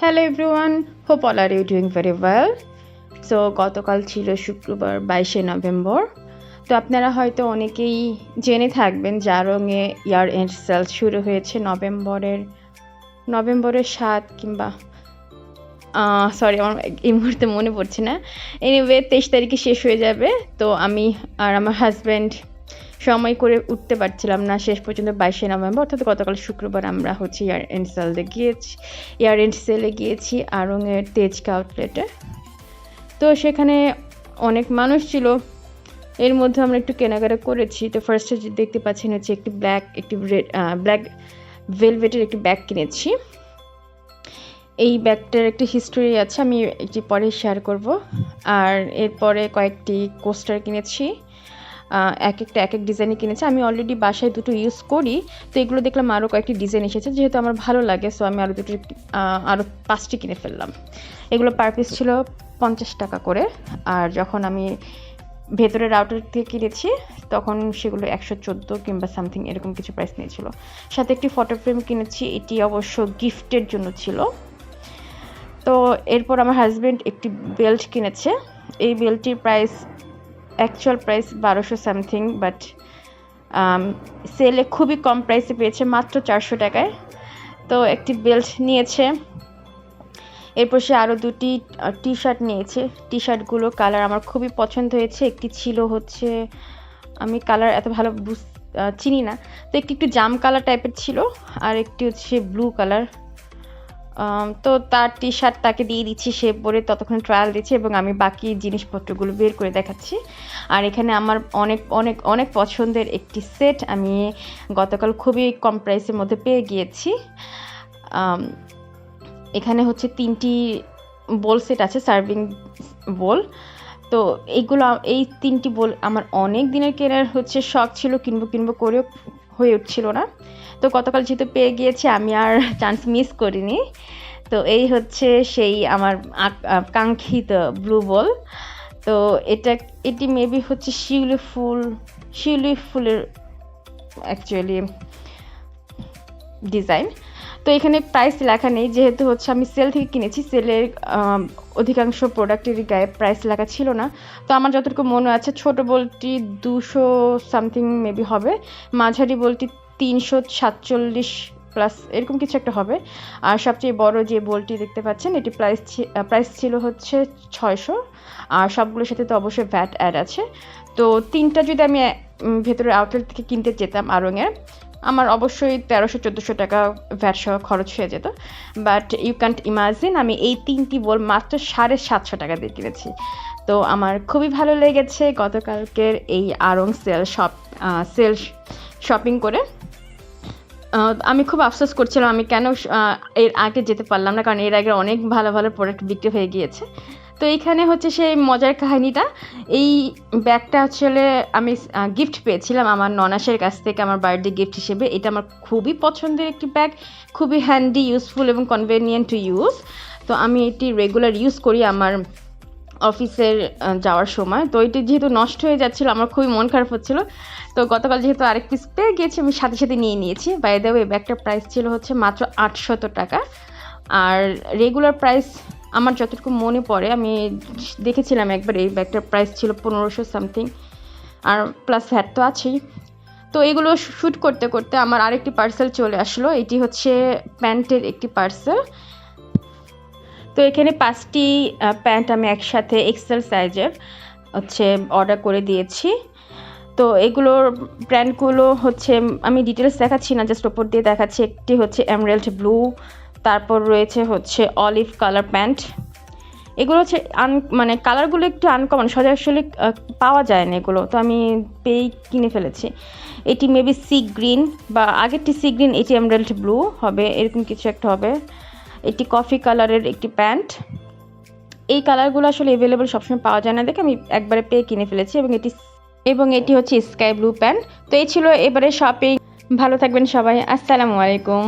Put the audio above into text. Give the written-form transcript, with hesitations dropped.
Hello everyone, hope all are you doing very well. So গতকাল ছিল শুক্রবার 22শে November. তো আপনারা হয়তো অনেকেই জেনে থাকবেন জারংয়ে ইয়ার এন্ড সেল শুরু হয়েছে নভেম্বরের 7 কিংবা সরি আমার এই মুহূর্তে মনে পড়ছে না। এনিওয়ে 23 তারিখে শেষ হয়ে যাবে। তো আমি আর আমার হাজব্যান্ড সময় করে উঠতে পারছিলাম না, শেষ পর্যন্ত 22শে নভেম্বর অর্থাৎ গতকাল শুক্রবার আমরা হচ্ছে ইয়ার এন্ড সেলে গিয়েছি আড়ংয়ের তেজকা আউটলেটে। তো সেখানে অনেক মানুষ ছিল, এর মধ্যে আমরা একটু কেনাকাটা করেছি। তো ফার্স্টে দেখতে পাচ্ছেন হচ্ছে একটি ব্ল্যাক ভেলভেটের একটি ব্যাগ কিনেছি। এই ব্যাগটার একটি হিস্টোরি আছে, আমি একটি পরে শেয়ার করব। আর এরপরে কয়েকটি কোস্টার কিনেছি, এক এক ডিজাইনে কিনেছি। আমি অলরেডি বাসায় দুটো ইউজ করি, তো এগুলো দেখলাম আরও কয়েকটি ডিজাইন এসেছে, যেহেতু আমার ভালো লাগে সো আমি আরও 5টি কিনে ফেললাম। এগুলো পার পিস ছিল 50 টাকা করে, আর যখন আমি ভেতরের আউটার থেকে কিনেছি তখন সেগুলো 114 কিংবা সামথিং এরকম কিছু প্রাইস নিয়েছিল। সাথে একটি ফটো ফ্রেম কিনেছি, এটি অবশ্য গিফটের জন্য ছিল। তো এরপর আমার হাজব্যান্ড একটি বেল্ট কিনেছে। এই বেল্টটির অ্যাকচুয়াল প্রাইস 1200 সামথিং, বাট সেলে খুবই কম প্রাইসে পেয়েছে, মাত্র 400 টাকায়। তো একটি বেল্ট নিয়েছে। এরপর সে আরও দুটি টি শার্ট নিয়েছে। টি শার্টগুলো কালার আমার খুবই পছন্দ হয়েছে। একটি ছিল হচ্ছে, আমি কালার এত ভালো চিনি না, তো একটু জাম কালার টাইপের ছিল, আর একটি হচ্ছে ব্লু কালার। তো তার টি শার্ট তাকে দিয়ে দিচ্ছি, সে পরে ততক্ষণ ট্রায়াল দিচ্ছে এবং আমি বাকি জিনিসপত্রগুলো বের করে দেখাচ্ছি। আর এখানে আমার অনেক অনেক অনেক পছন্দের একটি সেট আমি গতকাল খুবই কম প্রাইসের মধ্যে পেয়ে গিয়েছি। এখানে হচ্ছে 3টি বোল সেট আছে, সার্ভিং বোল। তো এই 3টি বোল আমার অনেক দিনের কেনার হচ্ছে শখ ছিল, কিনবো করেও হয়ে উঠছিল না। তো গতকাল যেহেতু পেয়ে গিয়েছি আমি আর চান্স মিস করিনি। তো এই হচ্ছে সেই আমার কাঙ্ক্ষিত ব্লু বল। তো এটি মেবি হচ্ছে শিউলি ফুলের অ্যাকচুয়ালি ডিজাইন। তো এখানে প্রাইস লেখা নেই, যেহেতু হচ্ছে আমি সেল থেকে কিনেছি। সেলের অধিকাংশ প্রোডাক্টেরই গায়ে প্রাইস লেখা ছিল না। তো আমার যতটুকু মনে আছে ছোট বলটি 200 সামথিং মেবি হবে, মাঝারি বলটি 347 প্লাস এরকম কিছু একটা হবে, আর সবচেয়ে বড় যে বলটি দেখতে পাচ্ছেন এটি প্রাইস ছিল হচ্ছে 600। আর সবগুলোর সাথে তো অবশ্যই ভ্যাট অ্যাড আছে। তো 3টা যদি আমি ভেতরের আউটলেট থেকে কিনতে যেতাম আড়ংয়ের, আমার অবশ্যই 1300-1400 টাকা ভ্যাট সহ খরচ হয়ে যেত। বাট ইউ ক্যান্ট ইমাজিন আমি এই 3টি বল মাত্র 750 টাকা দিয়ে কিনেছি। তো আমার খুবই ভালো লেগেছে গতকালকের এই আড়ং সেল শপিং করে। আমি খুব আফসোস করছিলাম আমি কেন এর আগে যেতে পারলাম না, কারণ এর আগে অনেক ভালো ভালো প্রোডাক্ট বিক্রি হয়ে গিয়েছে। তো এইখানে হচ্ছে সেই মজার কাহিনীটা, এই ব্যাগটা আসলে আমি গিফট পেয়েছিলাম আমার ননাসের কাছ থেকে আমার বার্থডে গিফট হিসেবে। এটা আমার খুবই পছন্দের একটি ব্যাগ, খুবই হ্যান্ডি, ইউজফুল এবং কনভেনিয়েন্ট টু ইউজ। তো আমি এটি রেগুলার ইউজ করি আমার অফিসের যাওয়ার সময়। তো এটি যেহেতু নষ্ট হয়ে যাচ্ছিলো আমার খুবই মন খারাপ হচ্ছিলো। তো গতকাল যেহেতু আরেক পিস পেয়ে গিয়েছি আমি সাথে সাথে নিয়ে নিয়েছি। বাই দ্য ওয়ে ব্যাগটার প্রাইস ছিল হচ্ছে মাত্র 800 টাকা, আর রেগুলার প্রাইস আমার যতটুকু মনে পড়ে আমি দেখেছিলাম একবার এই ব্যাগটার প্রাইস ছিল 1500 সামথিং, আর প্লাস ভ্যাট তো আছেই। তো এগুলো শ্যুট করতে করতে আমার আরেকটি পার্সেল চলে আসলো। এটি হচ্ছে প্যান্টের একটি পার্সেল। তো এখানে 5টি প্যান্ট আমি একসাথে এক্সেল সাইজের হচ্ছে অর্ডার করে দিয়েছি। তো এগুলোর ব্র্যান্ডগুলো হচ্ছে আমি ডিটেলস দেখাচ্ছি না, জাস্ট ওপর দিয়ে দেখাচ্ছি। একটি হচ্ছে এমরাল্ড ব্লু, তারপর রয়েছে হচ্ছে অলিভ কালার প্যান্ট। এগুলো হচ্ছে মানে কালারগুলো একটু আনকমন, সরাসরি পাওয়া যায় না এগুলো, তো আমি পেয়েই কিনে ফেলেছি। এটি মেবি সি গ্রিন, বা আগেরটি সি গ্রিন, এটি এমরাল্ড ব্লু হবে, এরকম কিছু একটা হবে। এটি কফি কালারের একটি প্যান্ট। এই কালারগুলো আসলে অ্যাভেলেবল সবসময় পাওয়া যায় না দেখে আমি একবারে পেয়ে কিনে ফেলেছি। এবং এটি হচ্ছে স্কাই ব্লু প্যান্ট। তো এই ছিল এবারে শপিং। ভালো থাকবেন সবাই, আসসালামু আলাইকুম।